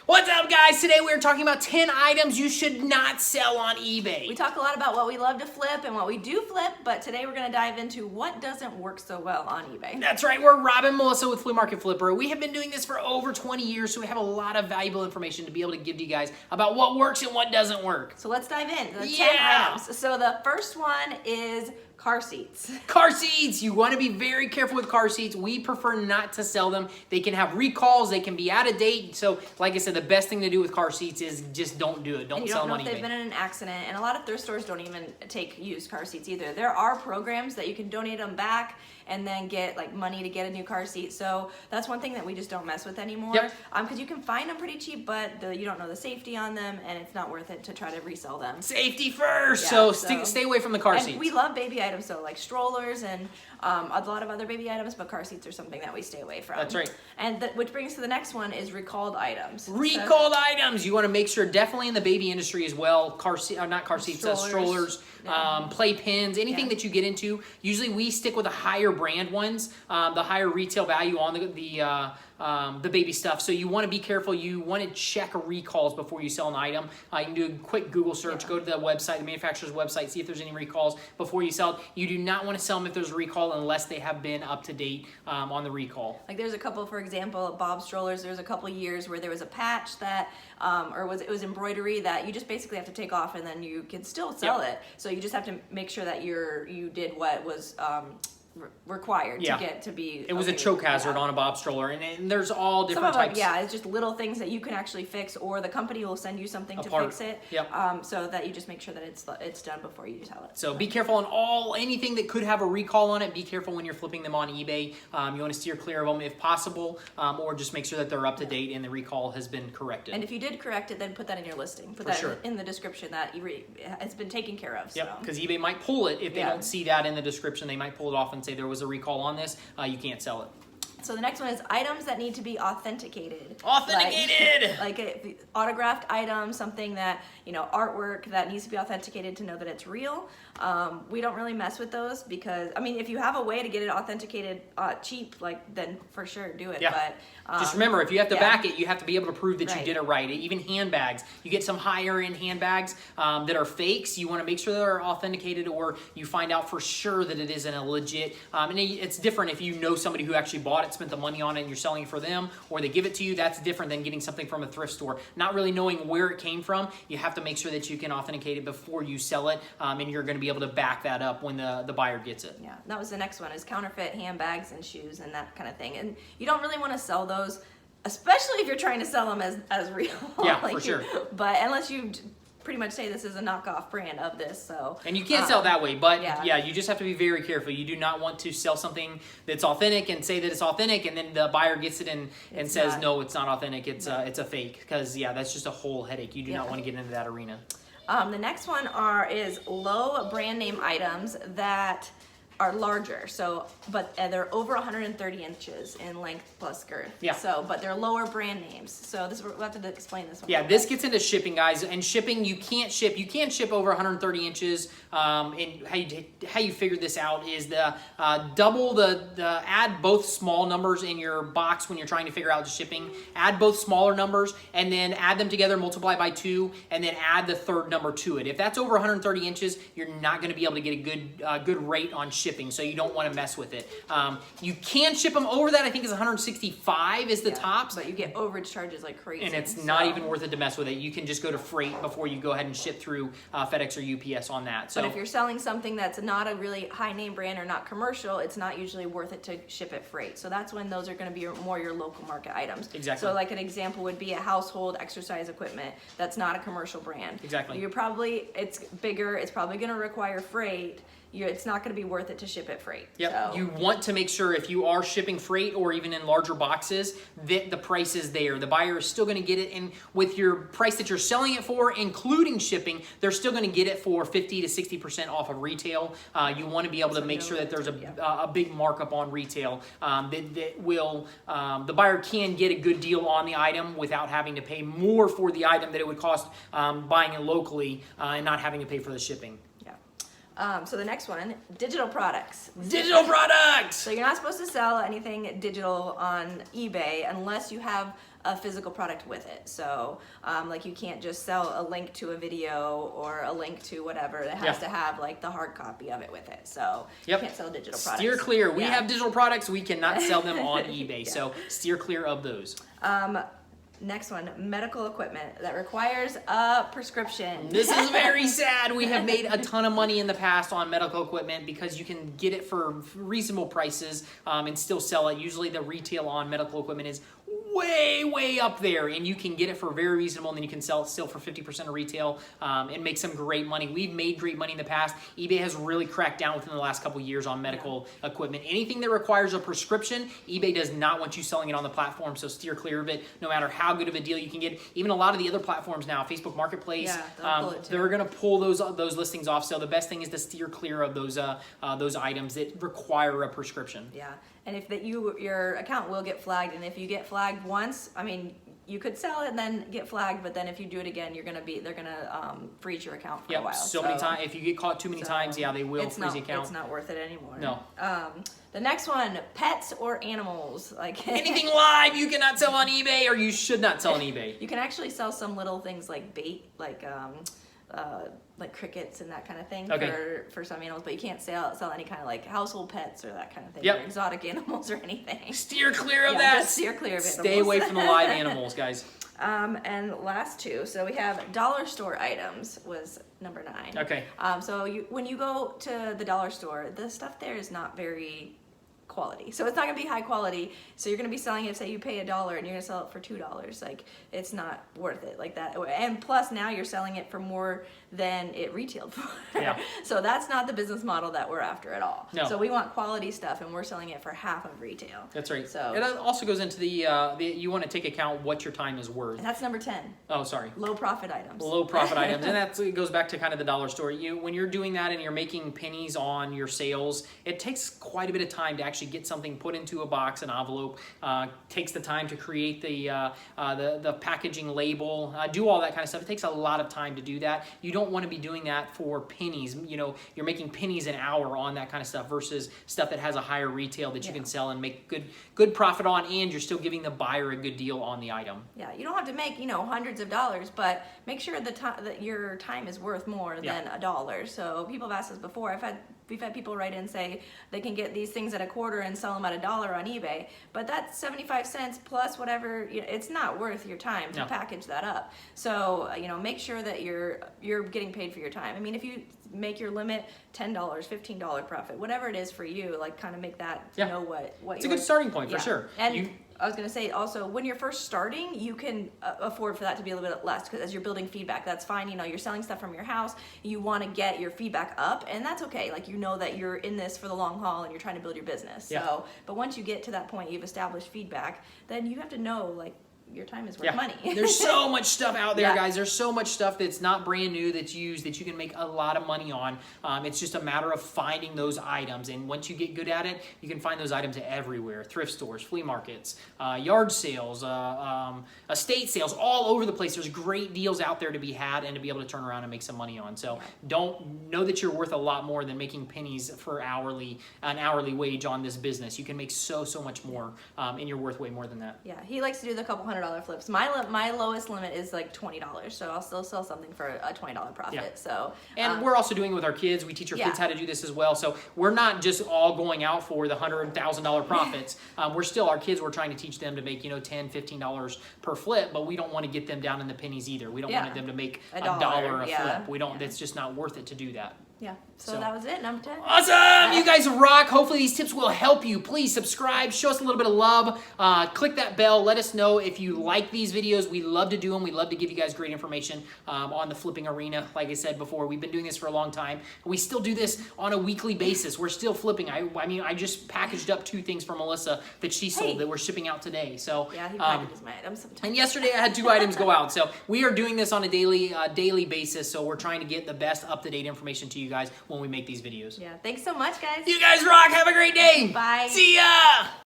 What's up, guys? Today we're talking about 10 items you should not sell on eBay. We talk a lot about what we love to flip and what we do flip, but today we're going to dive into what doesn't work so well on eBay. That's right. We're Rob and Melissa with Flea Market Flipper. We have been doing this for over 20 years, so we have a lot of valuable information to be able to give to you guys about what works and what doesn't work. So let's dive in. The 10 Yeah. items. So the first one is car seats. Car seats. You want to be very careful with car seats. We prefer not to sell them. They can have recalls. They can be out of date. So, like I said, the best thing to do with car seats is just don't do it. Don't sell them on eBay. You don't know if they've been in an accident, and a lot of thrift stores don't even take used car seats either. There are programs that you can donate them back and then get like money to get a new car seat. So that's one thing that we just don't mess with anymore. Yep. Because you can find them pretty cheap, but you don't know the safety on them, and it's not worth it to try to resell them. Safety first. Yeah, so stay away from the car seats. We love baby items, so like strollers and a lot of other baby items, but car seats are something that we stay away from. That's right. And which brings to the next one is recalled items. Recalled items. You want to make sure, definitely in the baby industry as well, not car seats, strollers, yeah. play pins, anything that you get into. Usually we stick with the higher brand ones, the higher retail value on the baby stuff. So you want to be careful. You want to check recalls before you sell an item. You can do a quick Google search, go to the website, the manufacturer's website, see if there's any recalls before you sell it. You do not want to sell them if there's a recall unless they have been up to date on the recall. Like there's a couple, for example, Bob strollers, there's a couple years where there was a patch that, it was embroidery that you just basically have to take off and then you can still sell it. So you just have to make sure that you did what was required to get to be. It was a choke hazard on a Bob stroller, and there's all different types. It's just little things that you can actually fix, or the company will send you something to fix it. Yep. So that you just make sure that it's done before you sell it. So be careful on anything that could have a recall on it. Be careful when you're flipping them on eBay. You want to steer clear of them if possible, or just make sure that they're up to date and the recall has been corrected. And if you did correct it, then put that in your listing. Put that in the description that it's been taken care of. Yep, because eBay might pull it if they don't see that in the description. They might pull it off and say there was a recall on this. You can't sell it. So the next one is items that need to be authenticated. Authenticated! Like a autographed item, something that, artwork that needs to be authenticated to know that it's real. We don't really mess with those because, if you have a way to get it authenticated cheap, then for sure do it. Yeah. But just remember, if you have to back it, you have to be able to prove that you did it right. Even handbags. You get some higher end handbags that are fakes. You want to make sure they're authenticated, or you find out for sure that it isn't a legit. And it's different if you know somebody who actually bought it, spent the money on it, and you're selling it for them, or they give it to you. That's different than getting something from a thrift store. Not really knowing where it came from, you have to make sure that you can authenticate it before you sell it, and you're going to be able to back that up when the buyer gets it. Yeah, that was the next one, is counterfeit handbags and shoes and that kind of thing. And you don't really want to sell those, especially if you're trying to sell them as real. Yeah, for sure. But unless you pretty much say this is a knockoff brand of this, so. And you can't sell that way, but you just have to be very careful. You do not want to sell something that's authentic and say that it's authentic, and then the buyer gets it and says, no, it's not authentic, it's a fake, because that's just a whole headache. You do not want to get into that arena. The next one is low brand name items that are larger, but they're over 130 inches in length plus girth. Yeah. But they're lower brand names. So we'll have to explain this one. Yeah, this gets into shipping, guys. And shipping, you can ship over 130 inches. And how you figure this out is double add both small numbers in your box when you're trying to figure out the shipping. Add both smaller numbers and then add them together, multiply by 2, and then add the third number to it. If that's over 130 inches, you're not going to be able to get a good rate on shipping. So you don't want to mess with it. You can ship them over that. I think is 165 is the tops. But you get overage charges like crazy. And it's not even worth it to mess with it. You can just go to freight before you go ahead and ship through FedEx or UPS on that. So but if you're selling something that's not a really high name brand or not commercial, it's not usually worth it to ship it freight. So that's when those are going to be more your local market items. Exactly. So like an example would be a household exercise equipment that's not a commercial brand. Exactly. It's bigger. It's probably going to require freight. It's not going to be worth it to ship it freight. Yep. So. You want to make sure if you are shipping freight or even in larger boxes that the price is there. The buyer is still going to get it, and with your price that you're selling it for, including shipping, they're still going to get it for 50 to 60% off of retail. You want to be able to make sure that there's a big markup on retail the buyer can get a good deal on the item without having to pay more for the item that it would cost buying it locally and not having to pay for the shipping. So the next one, digital products. Digital products! So you're not supposed to sell anything digital on eBay unless you have a physical product with it. So like you can't just sell a link to a video or a link to whatever. It has to have like the hard copy of it with it. So you can't sell digital products. Steer clear. We have digital products. We cannot sell them on eBay. So steer clear of those. Next one, medical equipment that requires a prescription. This is very sad. We have made a ton of money in the past on medical equipment because you can get it for reasonable prices and still sell it. Usually the retail on medical equipment is way up there, and you can get it for very reasonable, and then you can sell it still for 50% of retail and make some great money. We've made great money in the past. eBay has really cracked down within the last couple years on medical equipment. Anything that requires a prescription, eBay does not want you selling it on the platform, so steer clear of it, no matter how good of a deal you can get. Even a lot of the other platforms now, Facebook Marketplace, they're going to pull those listings off, so the best thing is to steer clear of those items that require a prescription. Yeah. And if your account will get flagged, and if you get flagged once, I mean, you could sell it and then get flagged, but then if you do it again, they're gonna freeze your account for a while. So many times. If you get caught too many times, they will freeze the account. It's not worth it anymore. No. The next one, pets or animals, like anything live you cannot sell on eBay, or you should not sell on eBay. You can actually sell some little things like bait, like crickets and that kind of thing for some animals, but you can't sell any kind of like household pets or that kind of thing, or exotic animals or anything. Steer clear of that. Just steer clear of animals. Stay away from the live animals, guys. And last two, so we have dollar store items was number 9. Okay. So when you go to the dollar store, the stuff there is not very quality. So it's not gonna be high quality. So you're gonna be selling it, say you pay $1 and you're gonna sell it for $2. Like, it's not worth it like that. And plus now you're selling it for more than it retailed for. Yeah. So that's not the business model that we're after at all. No. So we want quality stuff, and we're selling it for half of retail. That's right. So it also goes into the you want to take account what your time is worth. And that's number 10. Oh, sorry. Low profit items. Low profit items, and it goes back to kind of the dollar store. When you're doing that and you're making pennies on your sales, it takes quite a bit of time to actually get something put into a box, an envelope. Takes the time to create the packaging label, do all that kind of stuff. It takes a lot of time to do that. You don't want to be doing that for pennies. You're making pennies an hour on that kind of stuff versus stuff that has a higher retail that you can sell and make good profit on, and you're still giving the buyer a good deal on the item. Yeah, you don't have to make hundreds of dollars, but make sure that your time is worth more than $1. So people have asked us before. We've had people write in and say they can get these things at $0.25 and sell them at $1 on eBay, but that's 75 cents plus whatever. It's not worth your time to package that up. So make sure that you're getting paid for your time. I mean, if you make your limit $10, $15 profit, whatever it is for you, like kind of make that know what. It's a good starting point for sure. And I was going to say also, when you're first starting, you can afford for that to be a little bit less, because as you're building feedback, that's fine. You're selling stuff from your house, you want to get your feedback up, and that's okay. Like, that you're in this for the long haul and you're trying to build your business. So, but once you get to that point, you've established feedback, then you have to know, like, your time is worth money. There's so much stuff out there, guys. There's so much stuff that's not brand new, that's used, that you can make a lot of money on. It's just a matter of finding those items, and once you get good at it, you can find those items everywhere. Thrift stores, flea markets, yard sales, estate sales, all over the place. There's great deals out there to be had and to be able to turn around and make some money on. So don't know that you're worth a lot more than making pennies for an hourly wage on this business. You can make so much more, and you're worth way more than that. Yeah, he likes to do the couple $100 flips. My lowest limit is like $20, so I'll still sell something for a $20 profit. So and we're also doing it with our kids. We teach our kids how to do this as well. So we're not just all going out for the $100,000 profits. Our kids, we're trying to teach them to make $10, $15 per flip, but we don't want to get them down in the pennies either. We don't want them to make $1 a flip. We don't. It's just not worth it to do that. Yeah, so that was it, number 10. Awesome! You guys rock. Hopefully these tips will help you. Please subscribe. Show us a little bit of love. Click that bell. Let us know if you like these videos. We love to do them. We love to give you guys great information on the flipping arena. Like I said before, we've been doing this for a long time. We still do this on a weekly basis. We're still flipping. I just packaged up 2 things for Melissa that she sold that we're shipping out today. So yeah, he packages my items sometimes. And yesterday I had 2 items go out. So we are doing this on a daily basis. So we're trying to get the best up-to-date information to you guys when we make these videos. Yeah, thanks so much, guys. You guys rock. Have a great day. Bye. See ya.